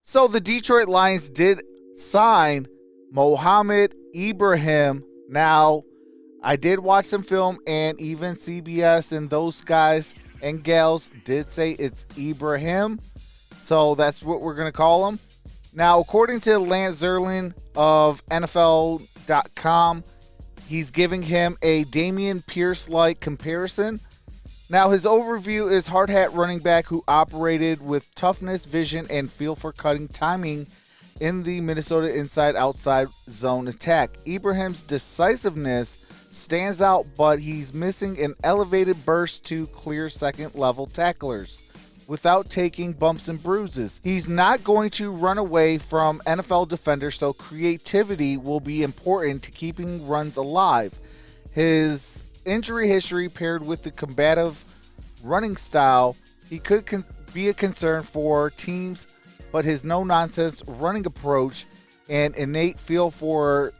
So the Detroit Lions did sign Mohamed Ibraham. Now, I did watch some film, and even CBS and those guys and gals did say it's Ibrahim. So that's what we're going to call him. Now, according to Lance Zierlein of NFL.com, he's giving him a Dameon Pierce-like comparison. Now, his overview is hard hat running back who operated with toughness, vision, and feel for cutting timing in the Minnesota inside-outside zone attack. Ibrahim's decisiveness stands out, but he's missing an elevated burst to clear second-level tacklers without taking bumps and bruises. He's not going to run away from NFL defenders, so creativity will be important to keeping runs alive. His injury history paired with the combative running style, he could be a concern for teams, but his no-nonsense running approach and innate feel for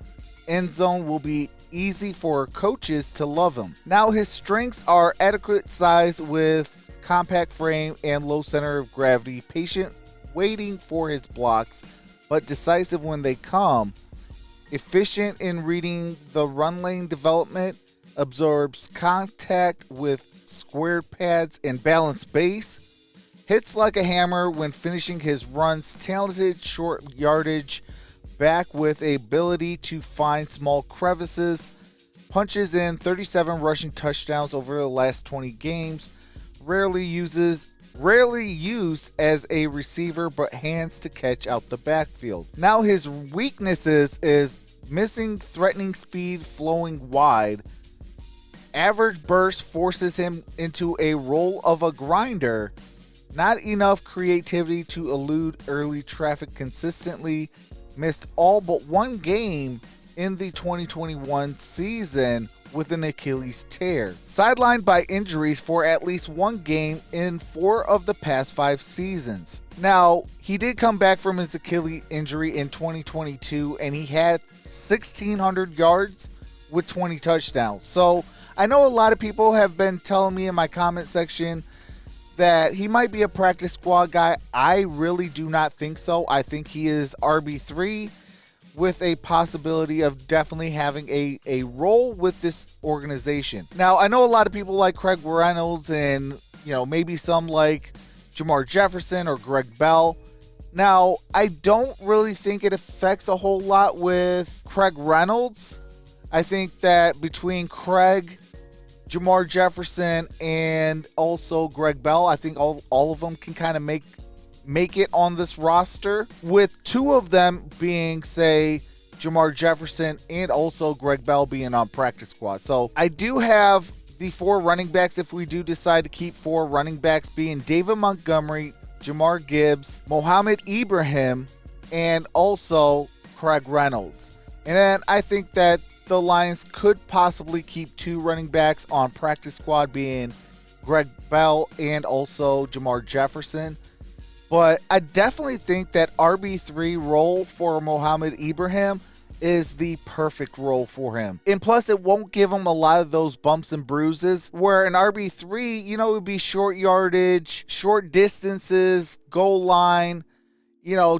end zone will be easy for coaches to love him. Now, his strengths are adequate size with compact frame and low center of gravity, patient waiting for his blocks, but decisive when they come, efficient in reading the run lane development, absorbs contact with squared pads and balanced base, hits like a hammer when finishing his runs, talented short yardage back with a ability to find small crevices, punches in 37 rushing touchdowns over the last 20 games, rarely used as a receiver, but hands to catch out the backfield. Now, his weaknesses is missing threatening speed, flowing wide. Average burst forces him into a role of a grinder. Not enough creativity to elude early traffic consistently. Missed all but one game in the 2021 season with an Achilles tear. Sidelined by injuries for at least one game in 4 of the past 5 seasons. Now, he did come back from his Achilles injury in 2022, and he had 1,600 yards with 20 touchdowns. So I know a lot of people have been telling me in my comment section that he might be a practice squad guy. I really do not think so. I think he is RB3 with a possibility of definitely having a role with this organization. Now, I know a lot of people like Craig Reynolds and, maybe some like Jamar Jefferson or Greg Bell. Now, I don't really think it affects a whole lot with Craig Reynolds. I think that between Craig, Jamar Jefferson, and also Greg Bell, I think all of them can kind of make it on this roster, with 2 of them being, say, Jamar Jefferson and also Greg Bell being on practice squad. So I do have the 4 running backs, if we do decide to keep 4 running backs, being David Montgomery, Jamar Gibbs, Mohamed Ibrahim, and also Craig Reynolds. And then I think that the Lions could possibly keep 2 running backs on practice squad, being Greg Bell and also Jamar Jefferson. But I definitely think that RB3 role for Mohamed Ibrahim is the perfect role for him. And plus, it won't give him a lot of those bumps and bruises, where an RB3, it would be short yardage, short distances, goal line,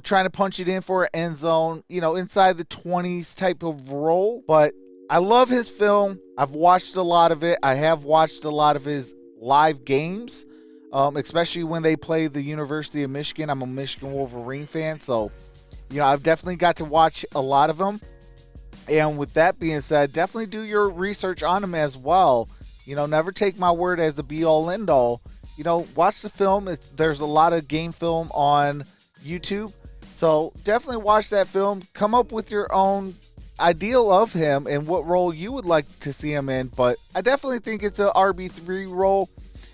trying to punch it in for an end zone, inside the 20s type of role. But I love his film. I've watched a lot of it. I have watched a lot of his live games, especially when they play the University of Michigan. I'm a Michigan Wolverine fan, so, I've definitely got to watch a lot of them. And with that being said, definitely do your research on him as well. Never take my word as the be-all, end-all. Watch the film. There's a lot of game film on YouTube, so definitely watch that film. Come up with your own ideal of him and what role you would like to see him in, but I definitely think it's a RB3 role.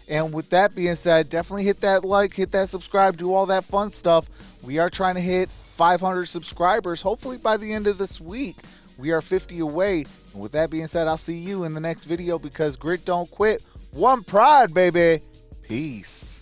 And with that being said, definitely hit that like, hit that subscribe, do all that fun stuff. We are trying to hit 500 subscribers, hopefully by the end of this week. We are 50 away. And with that being said, I'll see you in the next video, because grit don't quit. One pride, baby. Peace.